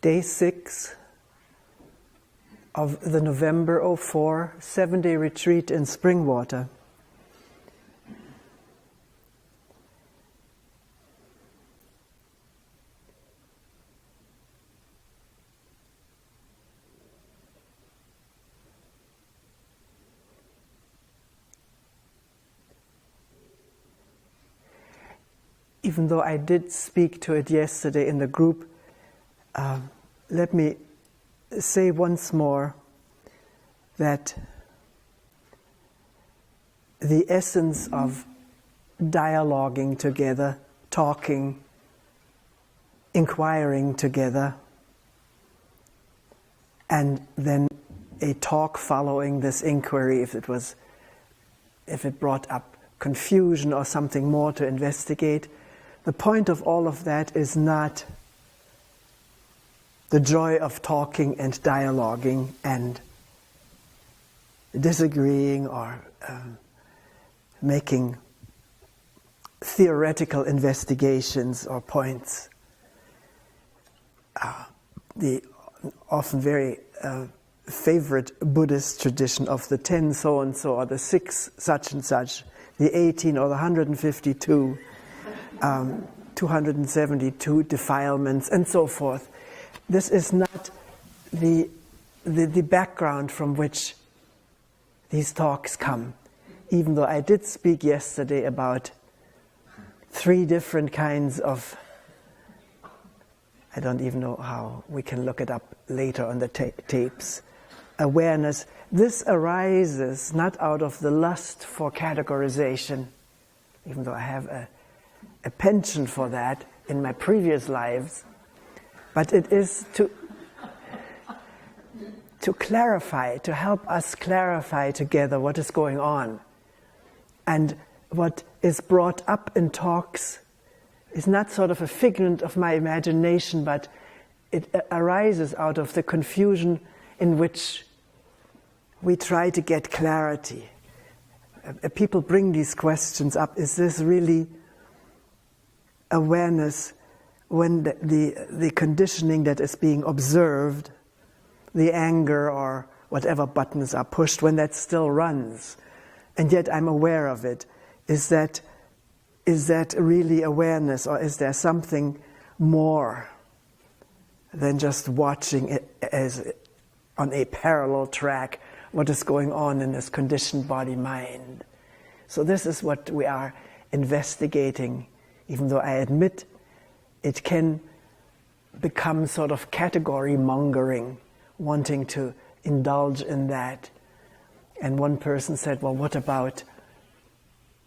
Day 6 of the November 04 7-day retreat in Springwater. Even though I did speak to it yesterday in the group, let me say once more that the essence of dialoguing together, talking, inquiring together, and then a talk following this inquiry, if it brought up confusion or something more to investigate, the point of all of that is not the joy of talking and dialoguing and disagreeing or making theoretical investigations or points. The often very favorite Buddhist tradition of the 10 so-and-so or the 6 such and such, the 18 or the 152, 272 defilements and so forth. This is not the background from which these talks come. Even though I did speak yesterday about 3 different kinds of, I don't even know how, we can look it up later on the tapes, awareness. This arises not out of the lust for categorization, even though I have a penchant for that in my previous lives, but it is to clarify, to help us clarify together what is going on. And what is brought up in talks is not sort of a figment of my imagination, but it arises out of the confusion in which we try to get clarity. People bring these questions up. Is this really awareness when the conditioning that is being observed, the anger or whatever buttons are pushed, when that still runs, and yet I'm aware of it? Is that really awareness, or is there something more than just watching it as on a parallel track what is going on in this conditioned body-mind? So this is what we are investigating, even though I admit it can become sort of category mongering, wanting to indulge in that. And one person said, well, what about,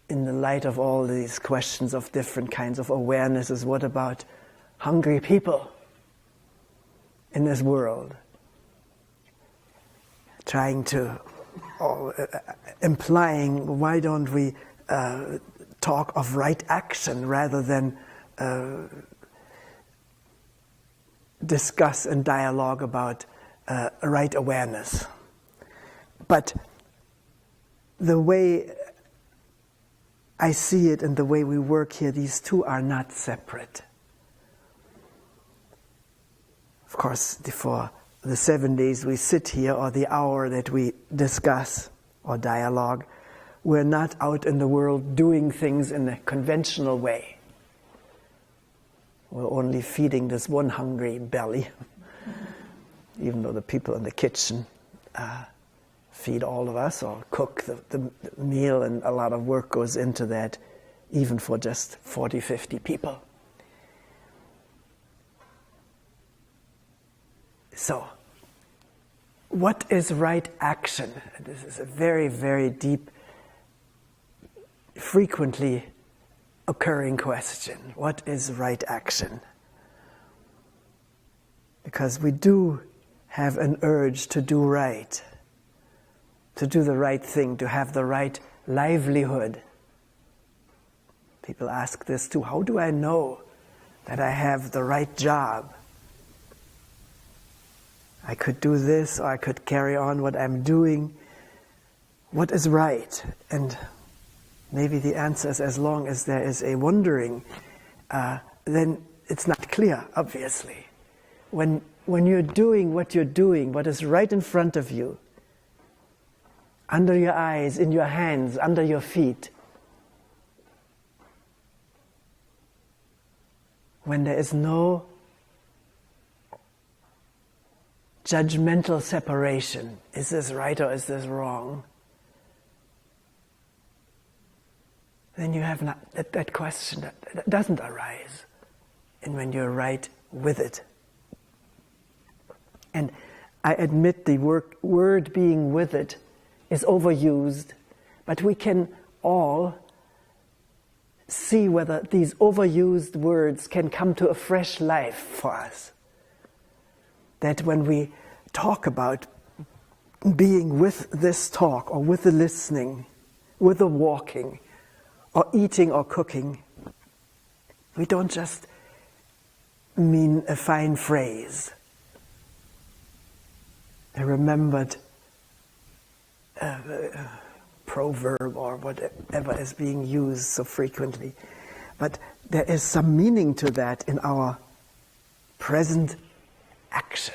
in the light of all these questions of different kinds of awarenesses, what about hungry people in this world? Trying to, implying, why don't we talk of right action rather than discuss and dialogue about right awareness? But the way I see it and the way we work here, these two are not separate. Of course, for the 7 days we sit here, or the hour that we discuss or dialogue, we're not out in the world doing things in a conventional way. We're only feeding this one hungry belly, even though the people in the kitchen feed all of us or cook the meal, and a lot of work goes into that, even for just 40, 50 people. So, what is right action? This is a very, very deep, frequently occurring question. What is right action? Because we do have an urge to do right, to do the right thing, to have the right livelihood. People ask this too: how do I know that I have the right job? I could do this, or I could carry on what I'm doing. What is right? And maybe the answer is, as long as there is a wondering, then it's not clear, obviously. When when you're doing, what is right in front of you, under your eyes, in your hands, under your feet, when there is no judgmental separation, is this right or is this wrong? Then you have not, that question that doesn't arise. And when you're right with it. And I admit the word being with it is overused, but we can all see whether these overused words can come to a fresh life for us. That when we talk about being with this talk, or with the listening, with the walking, or eating or cooking, we don't just mean a fine phrase, a remembered proverb or whatever is being used so frequently. But there is some meaning to that in our present action.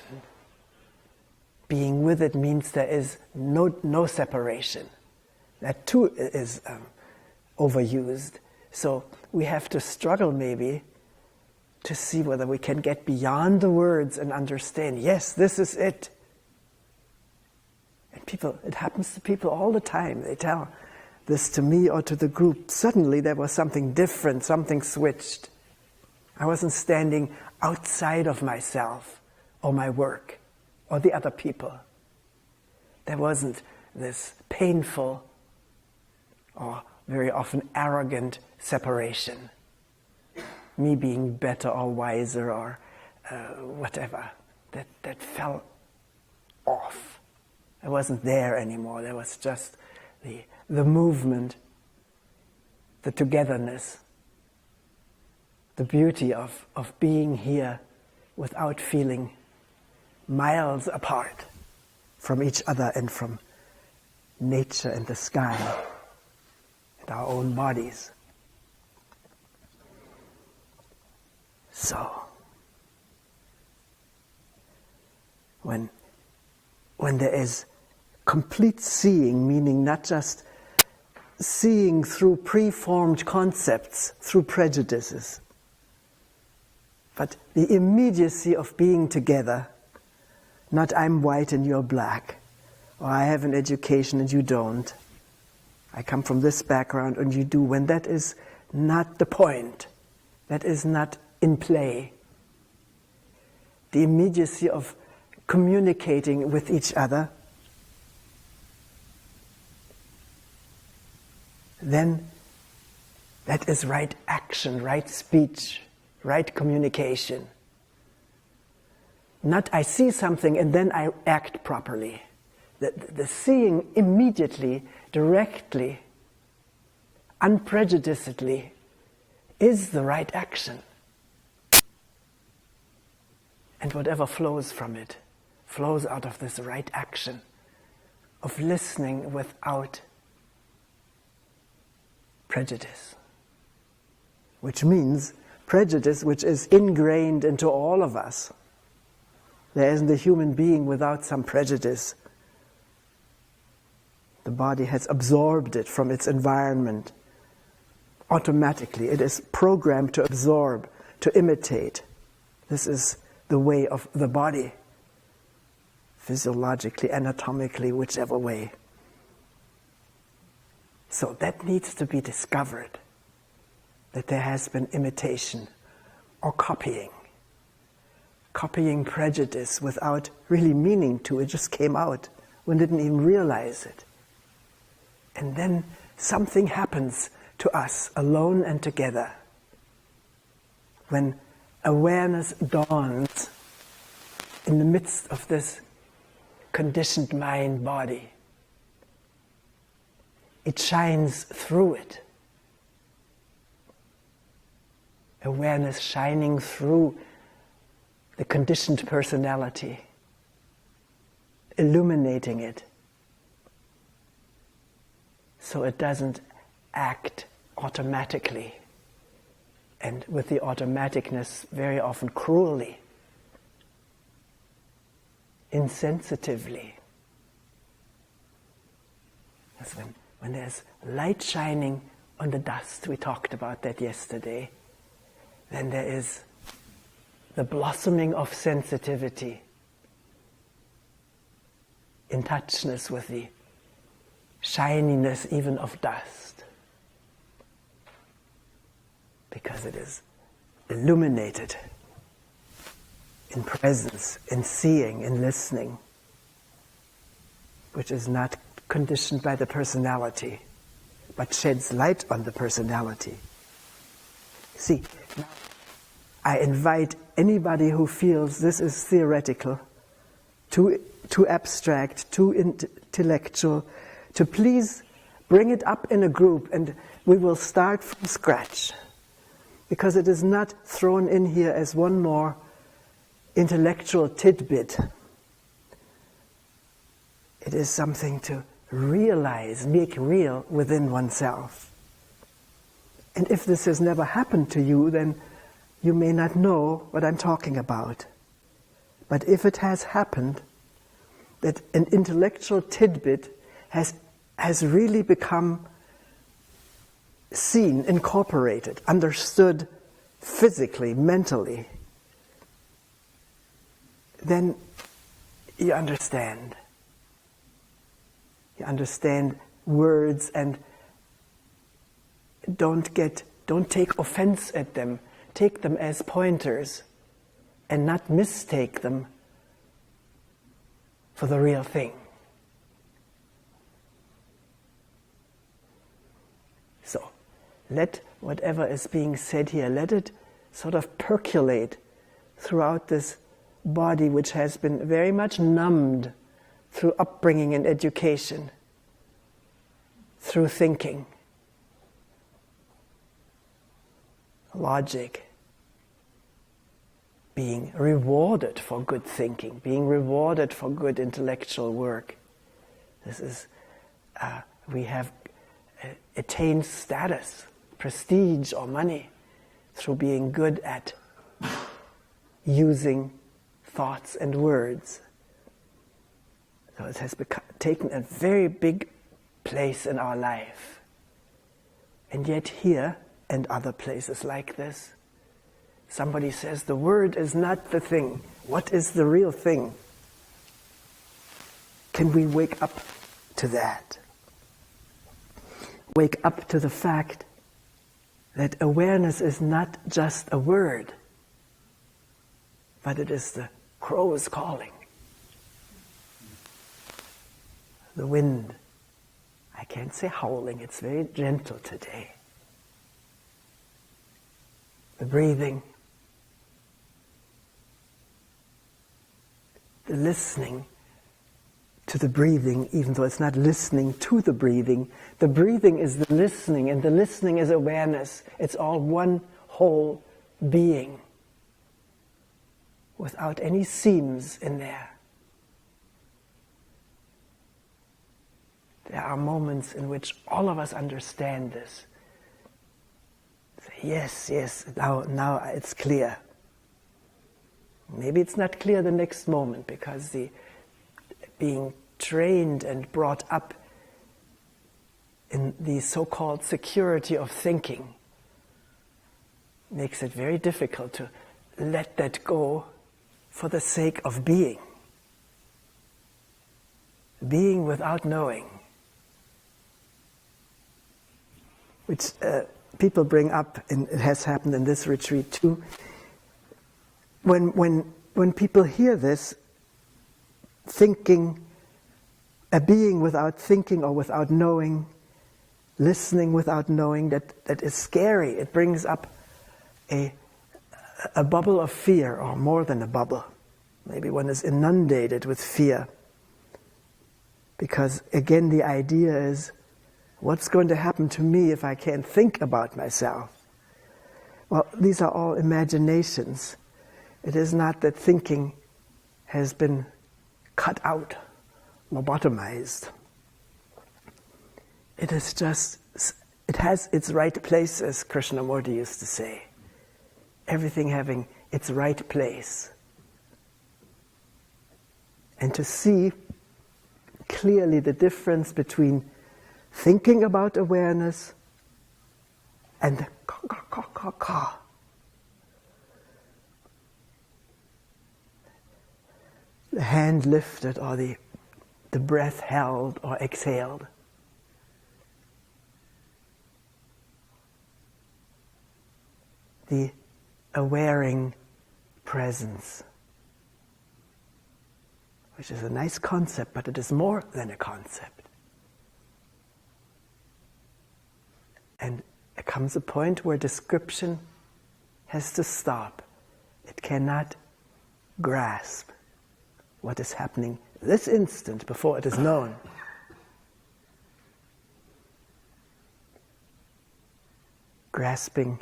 Being with it means there is no separation. That too is overused. So we have to struggle maybe to see whether we can get beyond the words and understand, yes, this is it. And people, it happens to people all the time. They tell this to me or to the group. Suddenly there was something different, something switched. I wasn't standing outside of myself or my work or the other people. There wasn't this painful or very often arrogant separation. Me being better or wiser or whatever. That fell off. I wasn't there anymore. There was just the movement, the togetherness, the beauty of being here without feeling miles apart from each other and from nature and the sky and our own bodies. So, when there is complete seeing, meaning not just seeing through preformed concepts, through prejudices, but the immediacy of being together, not I'm white and you're black, or I have an education and you don't, I come from this background and you do, when that is not the point, that is not in play, the immediacy of communicating with each other, then that is right action, right speech, right communication. Not I see something and then I act properly. The seeing immediately, directly, unprejudicedly is the right action. And whatever flows from it flows out of this right action of listening without prejudice. Which means prejudice which is ingrained into all of us. There isn't a human being without some prejudice. The body has absorbed it from its environment. Automatically, it is programmed to absorb, to imitate. This is the way of the body, physiologically, anatomically, whichever way. So that needs to be discovered, that there has been imitation or copying prejudice without really meaning to. It just came out. One didn't even realize it. And then something happens to us, alone and together, when awareness dawns in the midst of this conditioned mind-body. It shines through it. Awareness shining through the conditioned personality, illuminating it, so it doesn't act automatically, and with the automaticness very often cruelly, insensitively. That's when there's light shining on the dust, we talked about that yesterday, then there is the blossoming of sensitivity, in touchness with the shininess even of dust, because it is illuminated in presence, in seeing, in listening, which is not conditioned by the personality, but sheds light on the personality. See, now I invite anybody who feels this is theoretical, too abstract, too intellectual, to please bring it up in a group, and we will start from scratch, because it is not thrown in here as one more intellectual tidbit. It is something to realize, make real within oneself. And if this has never happened to you, then you may not know what I'm talking about. But if it has happened, that an intellectual tidbit has really become seen, incorporated, understood physically, mentally, then you understand. You understand words, and don't take offense at them. Take them as pointers and not mistake them for the real thing. So, let whatever is being said here, let it sort of percolate throughout this body, which has been very much numbed through upbringing and education, through thinking, logic, being rewarded for good thinking, being rewarded for good intellectual work. This is, we have attained status, prestige, or money through being good at using thoughts and words. So it has taken a very big place in our life. And yet here, and other places like this, somebody says the word is not the thing. What is the real thing? Can we wake up to that? Wake up to the fact that awareness is not just a word, but it is the crows calling. The wind. I can't say howling, it's very gentle today. The breathing. The listening to the breathing, even though it's not listening to the breathing. The breathing is the listening, and the listening is awareness. It's all one whole being, without any seams in there. There are moments in which all of us understand this. Say, yes, now it's clear. Maybe it's not clear the next moment, because the being trained and brought up in the so-called security of thinking makes it very difficult to let that go for the sake of being. Being without knowing. Which people bring up, and it has happened in this retreat too. When people hear this, thinking, a being without thinking or without knowing, listening without knowing, that is scary. It brings up a bubble of fear, or more than a bubble. Maybe one is inundated with fear. Because again, the idea is, what's going to happen to me if I can't think about myself? Well, these are all imaginations. It is not that thinking has been cut out, lobotomized. It is just, it has its right place, as Krishnamurti used to say. Everything having its right place. and to see clearly the difference between thinking about awareness and the ka. The hand lifted or the breath held or exhaled. The awareing presence, which is a nice concept, but it is more than a concept. And there comes a point where description has to stop. It cannot grasp what is happening this instant before it is known. Grasping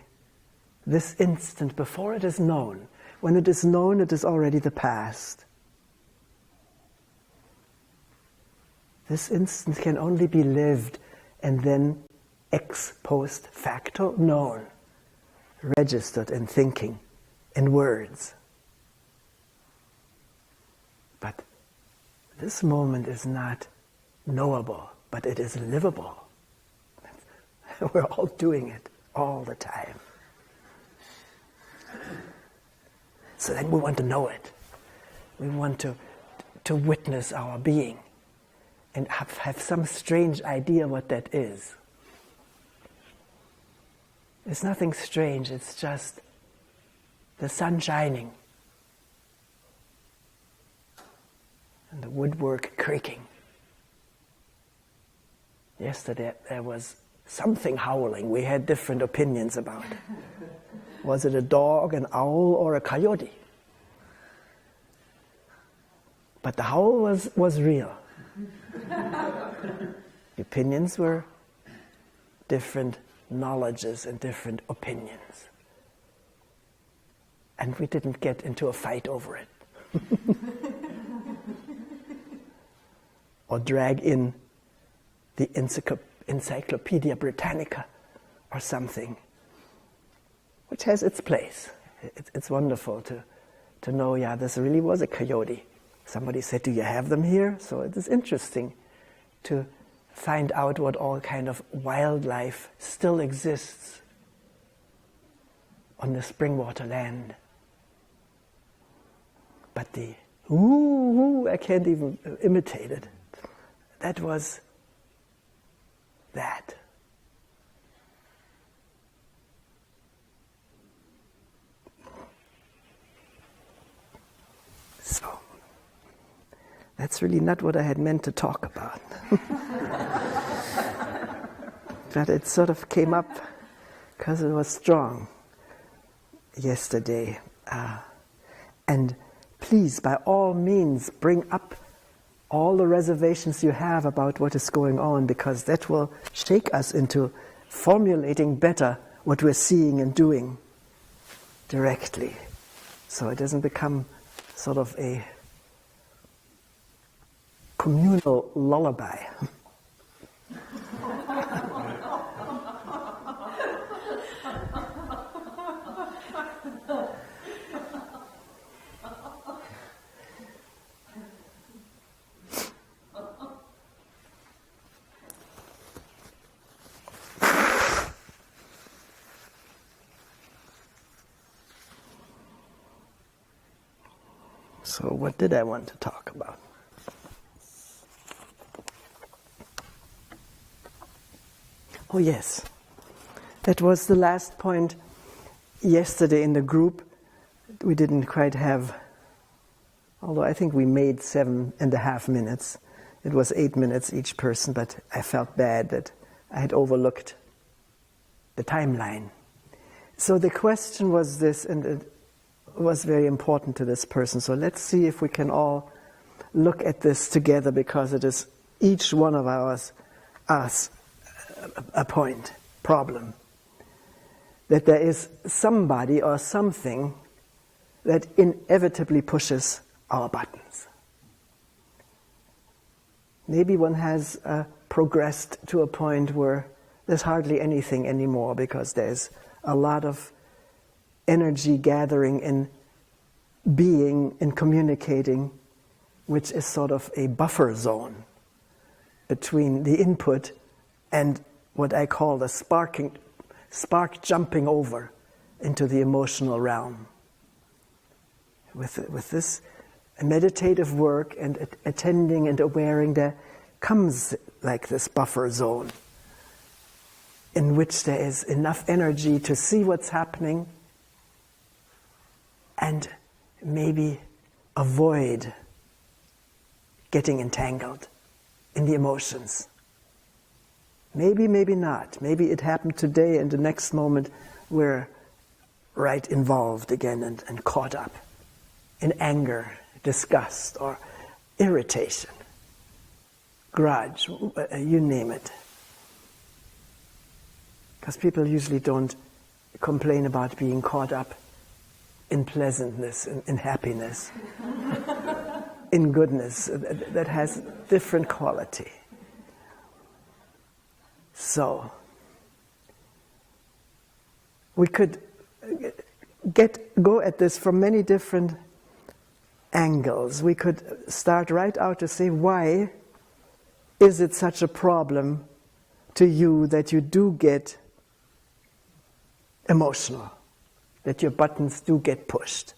this instant before it is known. When it is known, it is already the past. This instant can only be lived and then ex post facto known, registered in thinking, in words. But this moment is not knowable, but it is livable. We're all doing it all the time. So then we want to know it. We want to witness our being and have some strange idea what that is. It's nothing strange, it's just the sun shining and the woodwork creaking. Yesterday there was something howling we had different opinions about. Was it a dog, an owl, or a coyote? But the howl was real. The opinions were different knowledges and different opinions. And we didn't get into a fight over it. Or drag in the Encyclopedia Britannica or something, which has its place. It's wonderful to know, yeah, this really was a coyote. Somebody said, do you have them here? So it is interesting to find out what all kind of wildlife still exists on the Springwater land. But the ooh, I can't even imitate it. That was that. So, that's really not what I had meant to talk about. But it sort of came up because it was strong yesterday. And please, by all means, bring up all the reservations you have about what is going on, because that will shake us into formulating better what we're seeing and doing directly. So it doesn't become sort of a communal lullaby. So what did I want to talk about? Oh yes, that was the last point yesterday in the group. We didn't quite have, although I think we made 7.5 minutes. It was 8 minutes each person, but I felt bad that I had overlooked the timeline. So the question was this, and it was very important to this person. So let's see if we can all look at this together, because it is each one of us a problem. That there is somebody or something that inevitably pushes our buttons. Maybe one has progressed to a point where there's hardly anything anymore, because there's a lot of energy gathering in being, in communicating, which is sort of a buffer zone between the input and what I call the spark jumping over into the emotional realm. With this meditative work and attending and awareing, there comes like this buffer zone in which there is enough energy to see what's happening and maybe avoid getting entangled in the emotions. Maybe, maybe not. Maybe it happened today and the next moment we're right involved again and caught up in anger, disgust, or irritation, grudge, you name it. Because people usually don't complain about being caught up in pleasantness, in happiness, in goodness. That has different quality. So, we could go at this from many different angles. We could start right out to say, why is it such a problem to you that you do get emotional, that your buttons do get pushed,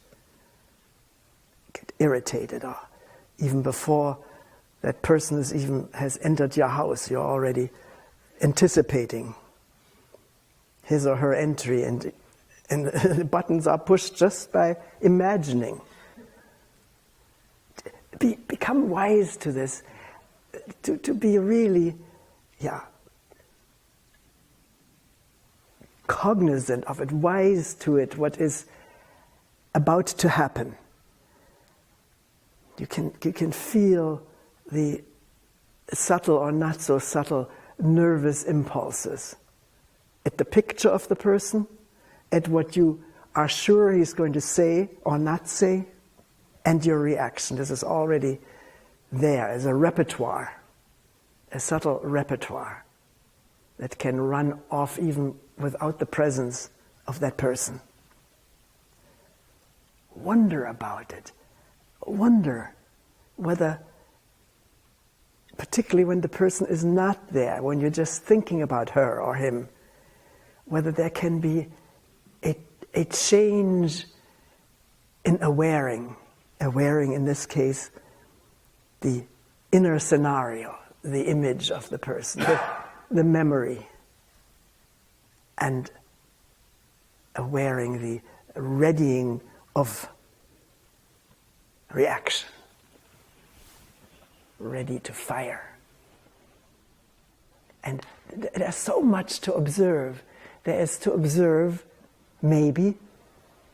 get irritated, or even before that person has entered your house, you're already anticipating his or her entry, and the buttons are pushed just by imagining. Become wise to this, to be really, cognizant of it, wise to it, what is about to happen. You can feel the subtle or not so subtle nervous impulses at the picture of the person, at what you are sure he's going to say or not say, and your reaction. This is already there as a repertoire, a subtle repertoire that can run off even without the presence of that person. Wonder about it. Wonder whether, particularly when the person is not there, when you're just thinking about her or him, whether there can be a change in awareing in this case the inner scenario, the image of the person, the memory, and awareing the readying of reaction, ready to fire. And there's so much to observe. There is to observe maybe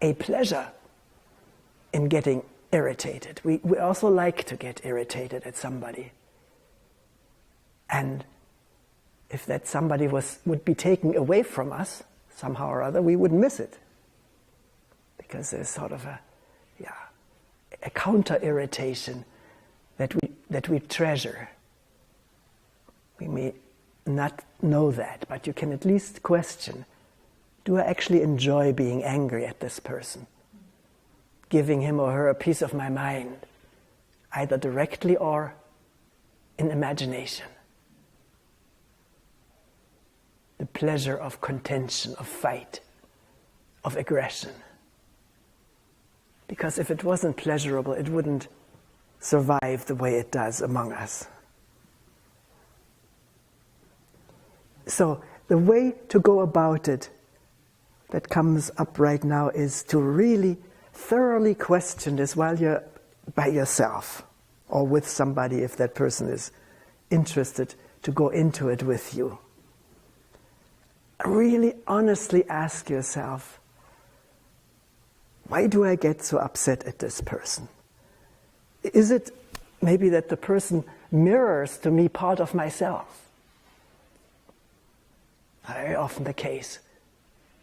a pleasure in getting irritated. We also like to get irritated at somebody. And if that somebody would be taken away from us somehow or other, we would miss it. Because there's sort of a counter-irritation that we treasure. We may not know that, but you can at least question, do I actually enjoy being angry at this person? Giving him or her a piece of my mind, either directly or in imagination. The pleasure of contention, of fight, of aggression. Because if it wasn't pleasurable, it wouldn't survive the way it does among us. So the way to go about it that comes up right now is to really thoroughly question this while you're by yourself or with somebody, if that person is interested to go into it with you. Really honestly ask yourself, why do I get so upset at this person? Is it maybe that the person mirrors to me part of myself? Very often the case.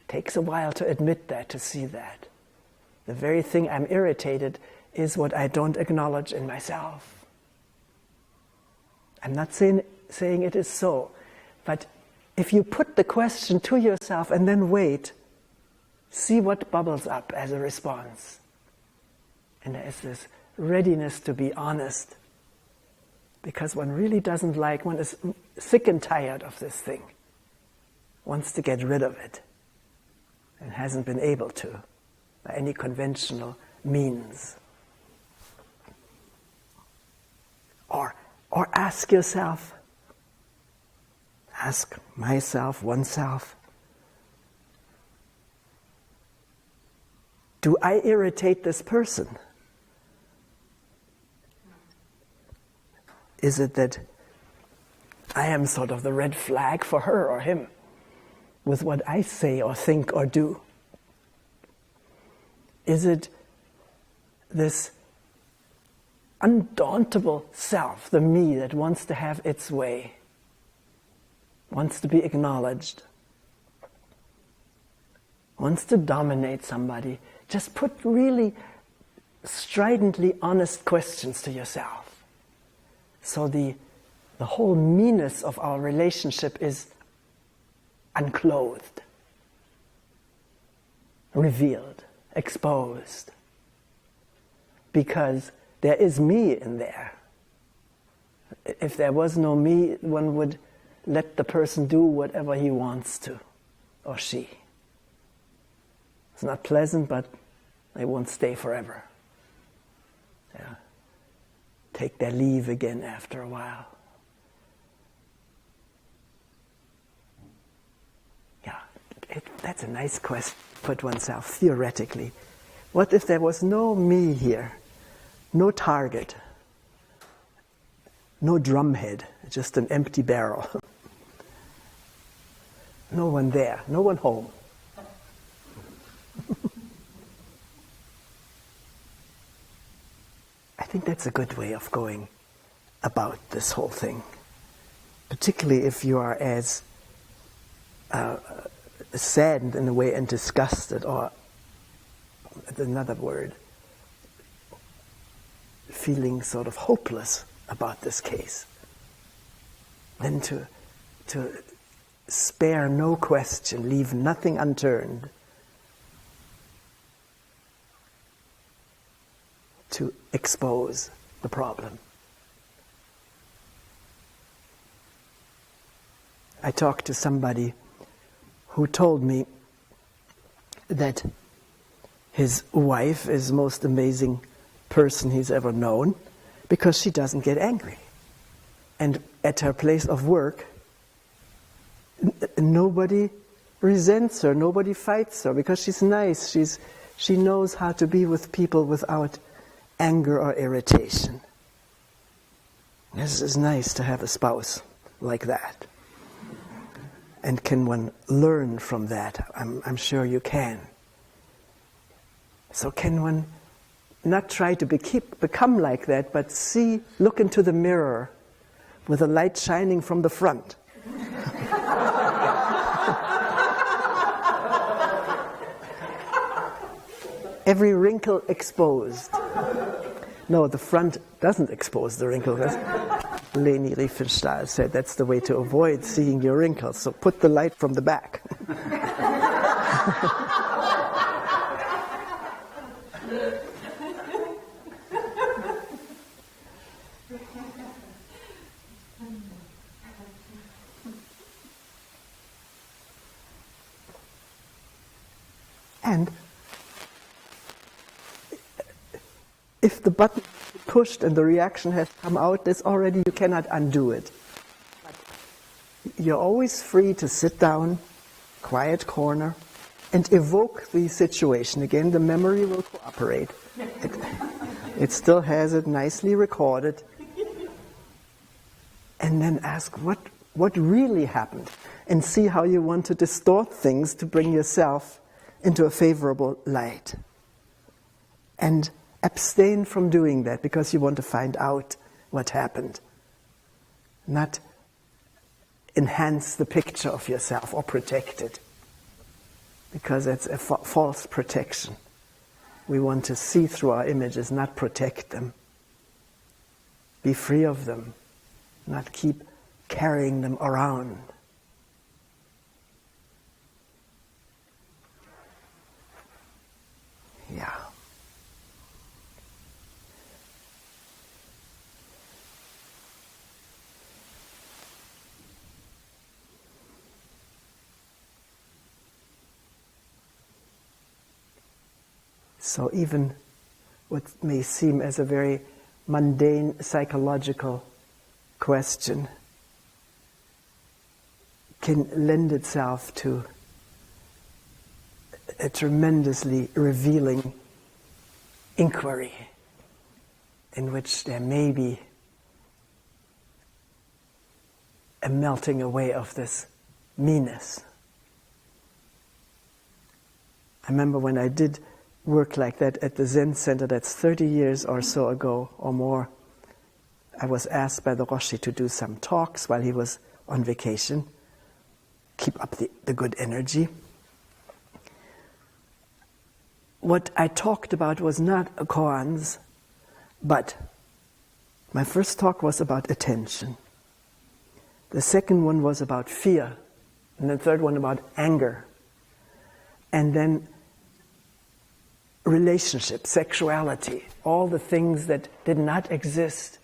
It takes a while to admit that, to see that. The very thing I'm irritated is what I don't acknowledge in myself. I'm not saying it is so, but if you put the question to yourself and then wait, see what bubbles up as a response. And there's this readiness to be honest. Because one really doesn't like, one is sick and tired of this thing, wants to get rid of it, and hasn't been able to by any conventional means. Or ask yourself, ask myself, oneself, do I irritate this person? Is it that I am sort of the red flag for her or him with what I say or think or do? Is it this undauntable self, the me, that wants to have its way, wants to be acknowledged, wants to dominate somebody? Just put really stridently honest questions to yourself. So the whole meanness of our relationship is unclothed, revealed, exposed. Because there is me in there. If there was no me, one would let the person do whatever he wants to, or she. It's not pleasant, but they won't stay forever. Yeah. Take their leave again after a while. Yeah, that's a nice question to put oneself theoretically. What if there was no me here, no target, no drumhead, just an empty barrel? No one there, no one home. I think that's a good way of going about this whole thing, particularly if you are as saddened in a way and disgusted, or another word, feeling sort of hopeless about this case. Then to spare no question, leave nothing unturned, to expose the problem. I talked to somebody who told me that his wife is the most amazing person he's ever known because she doesn't get angry. And at her place of work, nobody resents her, nobody fights her because she's nice. She knows how to be with people without anger or irritation. This is nice to have a spouse like that. And can one learn from that? I'm sure you can. So can one not try to become like that, but look into the mirror with a light shining from the front. Every wrinkle exposed. No, the front doesn't expose the wrinkles. Leni Riefenstahl said that's the way to avoid seeing your wrinkles. So put the light from the back. And if the button is pushed and the reaction has come out, you cannot undo it. But you're always free to sit down, quiet corner, and evoke the situation. Again, the memory will cooperate. It still has it nicely recorded. And then ask what really happened, and see how you want to distort things to bring yourself into a favorable light. And abstain from doing that because you want to find out what happened. Not enhance the picture of yourself or protect it, because that's a false protection. We want to see through our images, not protect them. Be free of them, not keep carrying them around. Yeah. So even what may seem as a very mundane psychological question can lend itself to a tremendously revealing inquiry in which there may be a melting away of this meanness. I remember when I did work like that at the Zen Center, that's 30 years or so ago or more, I was asked by the Roshi to do some talks while he was on vacation. Keep up the good energy. What I talked about was not koans, but my first talk was about attention. The second one was about fear, and the third one about anger. And then relationship, sexuality, all the things that did not exist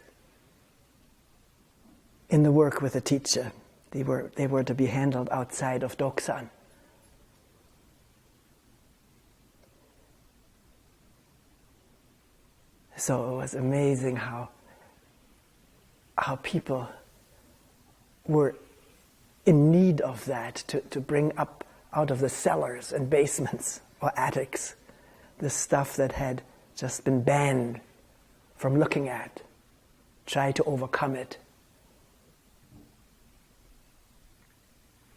in the work with a teacher. They were to be handled outside of Doksan. So it was amazing how people were in need of that to bring up out of the cellars and basements or attics the stuff that had just been banned from looking at, try to overcome it.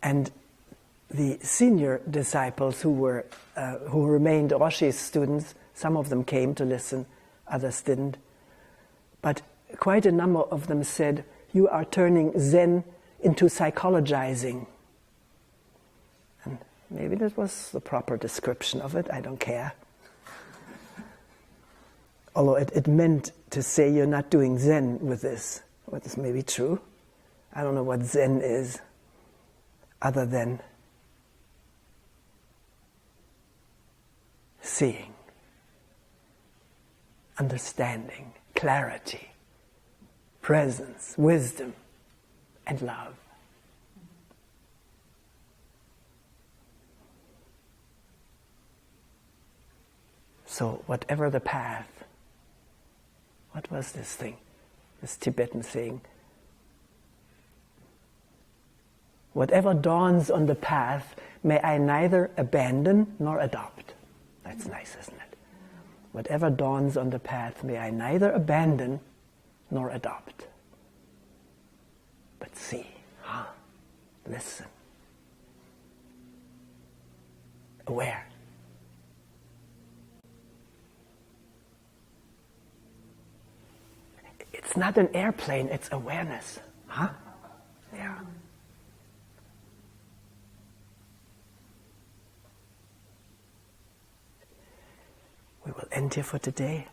And the senior disciples who remained Roshi's students, some of them came to listen, others didn't. But quite a number of them said, "You are turning Zen into psychologizing." And maybe that was the proper description of it, I don't care. Although it meant to say you're not doing Zen with this. Well, this may be true. I don't know what Zen is, other than seeing, understanding, clarity, presence, wisdom, and love. So whatever the path, what was this thing? This Tibetan saying, whatever dawns on the path, may I neither abandon nor adopt. That's nice, isn't it? Whatever dawns on the path, may I neither abandon nor adopt. But see, listen, aware. It's not an airplane, it's awareness. Yeah. We will end here for today.